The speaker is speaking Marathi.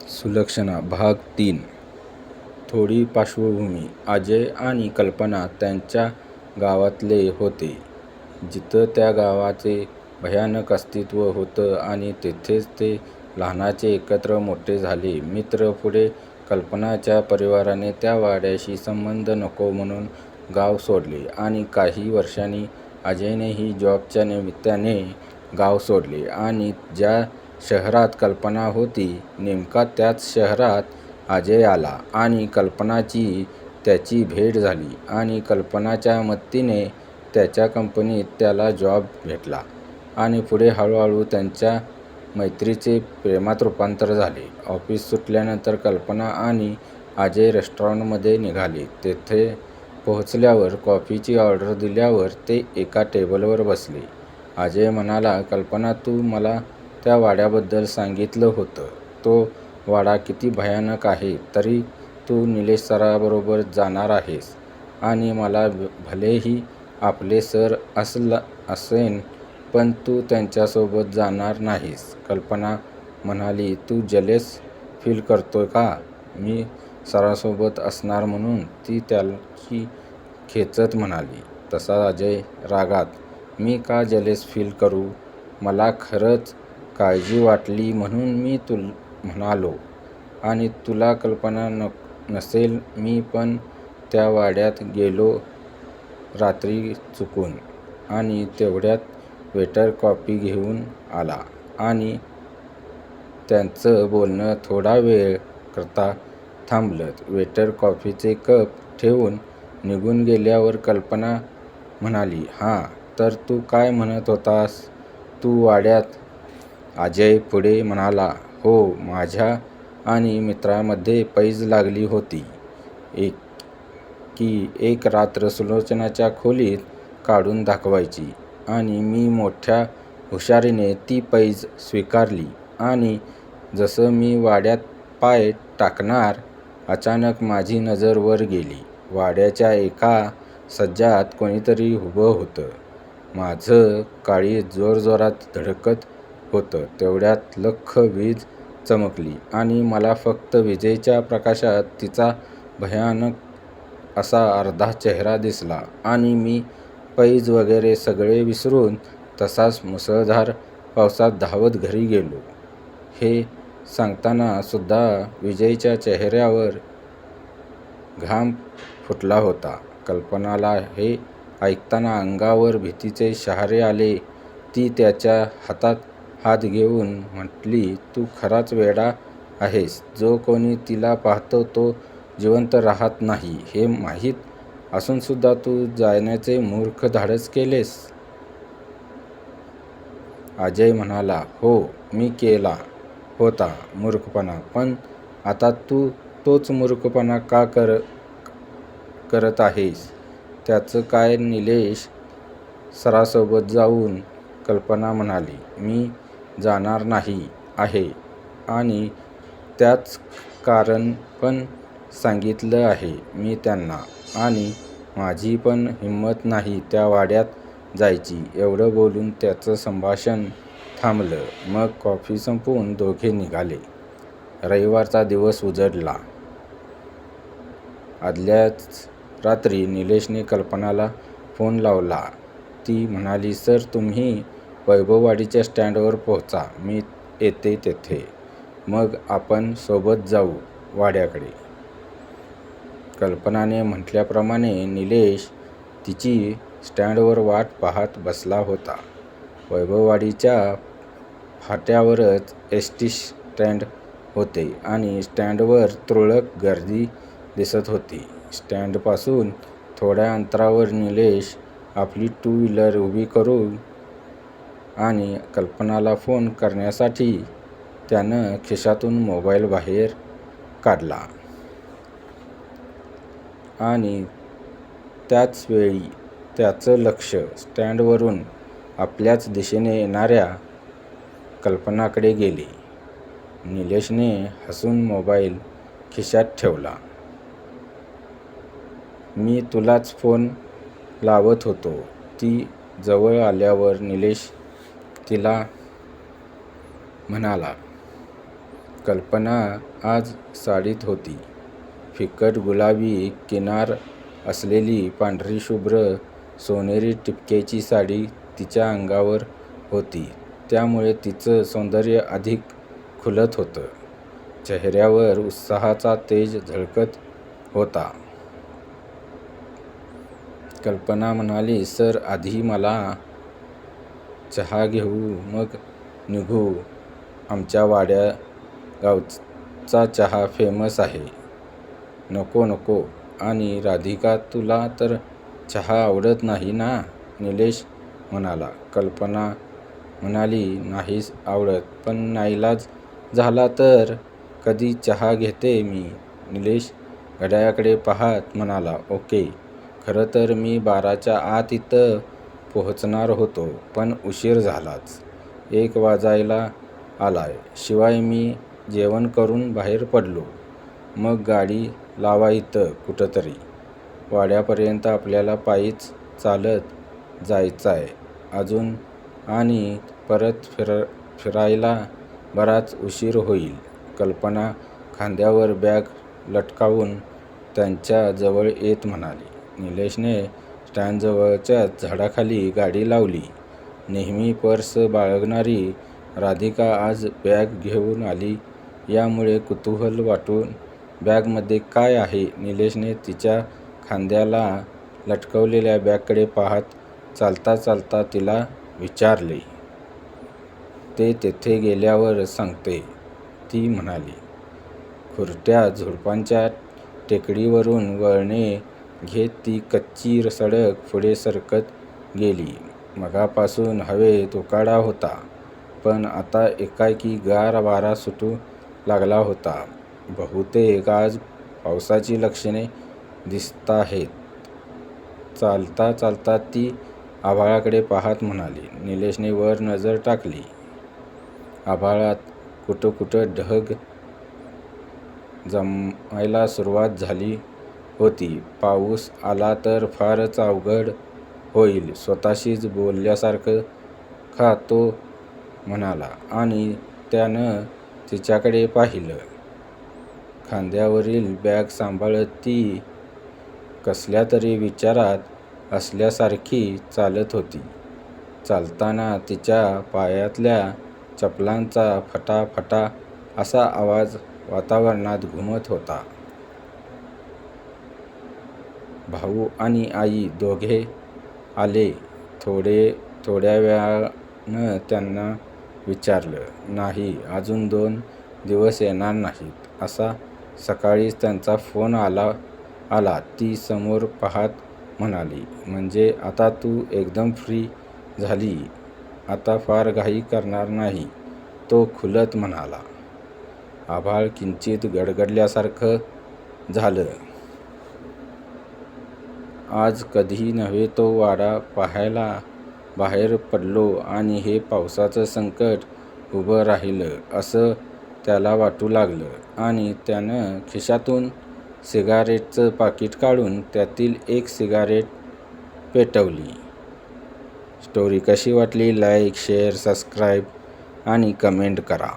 सुलक्षणा भाग 3. थोडी पार्श्वभूमी. अजय आणि कल्पना त्यांच्या गावातले होते, जिथं त्या गावाचे भयानक अस्तित्व होतं आणि तिथेच ते लहानाचे एकत्र मोठे झाले मित्र. पुढे कल्पनाच्या परिवाराने त्या वाड्याशी संबंध नको म्हणून गाव सोडले आणि काही वर्षांनी अजयनेही जॉबच्या निमित्ताने गाव सोडले आणि ज्या शहरात कल्पना होती नेमका त्याच शहरात अजय आला आणि कल्पनाची त्याची भेट झाली आणि कल्पनाच्या मदतीने त्याच्या कंपनीत त्याला जॉब भेटला आणि पुढे हळूहळू त्यांच्या मैत्रीचे प्रेमात रूपांतर झाले. ऑफिस सुटल्यानंतर कल्पना आणि अजय रेस्टॉरंटमध्ये निघाले. तेथे पोहोचल्यावर कॉफीची ऑर्डर दिल्यावर ते एका टेबलवर बसले. अजय म्हणाला, कल्पना, तू मला त्या वाड्याबद्दल सांगितलं होतं. तो वाडा किती भयानक आहे. तरी तू निलेश सराबरोबर जाणार आहेस आणि मला भलेही आपले सर असेन पण तू त्यांच्यासोबत जाणार नाहीस. कल्पना म्हणाली, तू जलेस फील करतोय का मी सरांसोबत असणार म्हणून? ती त्याची खेचत म्हणाली. तसा अजय रागात, मी का जलेस फील करू? मला खरंच काळजी वाटली म्हणून मी म्हणालो आणि तुला कल्पना नसेल. मी पण त्या वाड्यात गेलो रात्री चुकून आणि तेवढ्यात वेटर कॉफी घेऊन आला आणि त्यांचं बोलणं थोडा वेळ करता थांबलं. वेटर कॉफीचे कप ठेवून निघून गेल्यावर कल्पना म्हणाली, हां, तर तू काय म्हणत होतास? तू वाड्यात? अजय पुढे म्हणाला, हो, माझ्या आणि मित्रामध्ये पैज लागली होती की एक रात्र सुलोचनाच्या खोलीत काढून दाखवायची आणि मी मोठ्या हुशारीने ती पैज स्वीकारली आणि जसं मी वाड्यात पाय टाकणार अचानक माझी नजर वर गेली. वाड्याच्या एका सज्जात कोणीतरी उभं होतं. माझं काळीज जोरजोरात धडकत होतं. तेवढ्यात लख्ख वीज चमकली आणि मला फक्त विजेच्या प्रकाशात तिचा भयानक असा अर्धा चेहरा दिसला आणि मी पैज वगैरे सगळे विसरून तसाच मुसळधार पावसात धावत घरी गेलो. हे सांगताना सुद्धा विजयच्या चेहऱ्यावर घाम फुटला होता. कल्पनाला हे ऐकताना अंगावर भीतीचे शहारे आले. ती त्याच्या हातात हात घेऊन म्हटली, तू खराच वेडा आहेस. जो कोणी तिला पाहतो तो जिवंत राहत नाही हे माहीत असूनसुद्धा तू जाण्याचे मूर्ख धाडस केलेस. अजय म्हणाला, हो, मी केला होता मूर्खपणा. पण आता तू तोच मूर्खपणा का करत आहेस? त्याचं काय निलेश सरासोबत जाऊन? कल्पना म्हणाली, मी जाणार नाही आहे आणि त्याचं कारण पण सांगितलं आहे मी त्यांना आणि माझी पण हिंमत नाही त्या वाड्यात जायची. एवढं बोलून त्यांचं संभाषण थांबलं. मग कॉफी संपवून दोघे निघाले. रविवारचा दिवस उजाडला. आदल्याच रात्री निलेशने कल्पनाला फोन लावला. ती म्हणाली, सर, तुम्ही वैभववाडीच्या स्टँडवर पोहोचा. मी येते तेथे. मग आपण सोबत जाऊ वाड्याकडे. कल्पनाने म्हटल्याप्रमाणे निलेश तिची स्टँडवर वाट पाहत बसला होता. वैभववाडीच्या फाट्यावरच एसटी स्टँड होते आणि स्टँडवर तुरळक गर्दी दिसत होती. स्टँडपासून थोड्या अंतरावर निलेश आपली टू व्हीलर उभी करून आणि कल्पनाला फोन करण्यासाठी त्यानं खिशातून मोबाईल बाहेर काढला आणि त्याच वेळी त्याचं लक्ष स्टँडवरून आपल्याच दिशेने येणाऱ्या कल्पनाकडे गेले. निलेशने हसून मोबाईल खिशात ठेवला. मी तुलाच फोन लावत होतो. ती जवळ आल्यावर निलेश तिला म्हणाला, कल्पना आज साडीत होती. फिकट गुलाबी किनार असलेली पांढरीशुभ्र सोनेरी टिपक्याची साडी तिच्या अंगावर होती. त्यामुळे तिचं सौंदर्य अधिक खुलत होतं. चेहऱ्यावर उत्साहाचा तेज झळकत होता. कल्पना म्हणाली, सर, आधी मला चहा घेऊ, मग निघू. आमच्या वाड्या गावचा चहा फेमस आहे. नको नको. आणि राधिका, तुला तर चहा आवडत नाही ना? निलेश म्हणाला. कल्पना म्हणाली, नाहीच आवडत, पण नाईलाज झाला तर कधी चहा घेते मी. निलेश घड्याळाकडे पाहत म्हणाला, ओके. खरं तर मी 12च्या आत इथं पोहोचणार होतो, पण उशीर झालाच. 1 वाजायला आलाय. शिवाय मी जेवण करून बाहेर पडलो. मग गाडी लावा इथं कुठंतरी. वाड्यापर्यंत आपल्याला पायीच चालत जायचंय अजून आणि परत फिरायला बराच उशीर होईल. कल्पना खांद्यावर बॅग लटकावून त्यांच्या जवळ येत म्हणाली. निलेशने स्टँडजवळच्या झाडाखाली गाडी लावली. नेहमी पर्स बाळगणारी राधिका आज बॅग घेऊन आली यामुळे कुतूहल वाटून बॅगमध्ये काय आहे? निलेशने तिच्या खांद्याला लटकवलेल्या बॅगकडे पाहत चालता चालता तिला विचारले. ते तिथे गेल्यावर सांगते, ती म्हणाली. खुरट्या झुडपांच्या टेकडीवरून वळणे घेत ती कच्ची सडक पुढे सरकत गेली. मगापासून हवेत उकाडा होता, पण आता एकाएकी गार वारा सुटू लागला होता. बहुतेक आज पावसाची लक्षणे दिसताहेत. चालता चालता ती आभाळाकडे पाहत म्हणाली. निलेशने वर नजर टाकली. आभाळात कुठं कुठं ढग जमायला सुरुवात झाली होती. पाऊस आला तर फारच अवघड होईल. स्वतःशीच बोलल्यासारखा तो म्हणाला आणि त्यानं तिच्याकडे पाहिलं. खांद्यावरील बॅग सांभाळत ती कसल्या तरी विचारात असल्यासारखी चालत होती. चालताना तिच्या पायातल्या चपलांचा फटा-फटा असा आवाज वातावरणात घुमत होता. भाऊ आणि आई दोघे आले. थोड्या वेळानं त्यांना विचारलं. नाही, अजून 2 दिवस येणार नाहीत. असा सकाळीच त्यांचा फोन आला. ती समोर पाहत म्हणाली. म्हणजे आता तू एकदम फ्री झाली. आता फार घाई करणार नाही, तो खुलत म्हणाला. आभाळ किंचित गडगडल्यासारखं झालं. आज कधी नव्हे तो वाडा पाहायला बाहेर पडलो आणि हे पावसाचं संकट उभं राहिलं असं त्याला वाटू लागलं आणि त्यानं खिशातून सिगारेटचं पाकीट काढून त्यातील 1 सिगारेट पेटवली. स्टोरी कशी वाटली? लाईक, शेअर, सबस्क्राईब आणि कमेंट करा.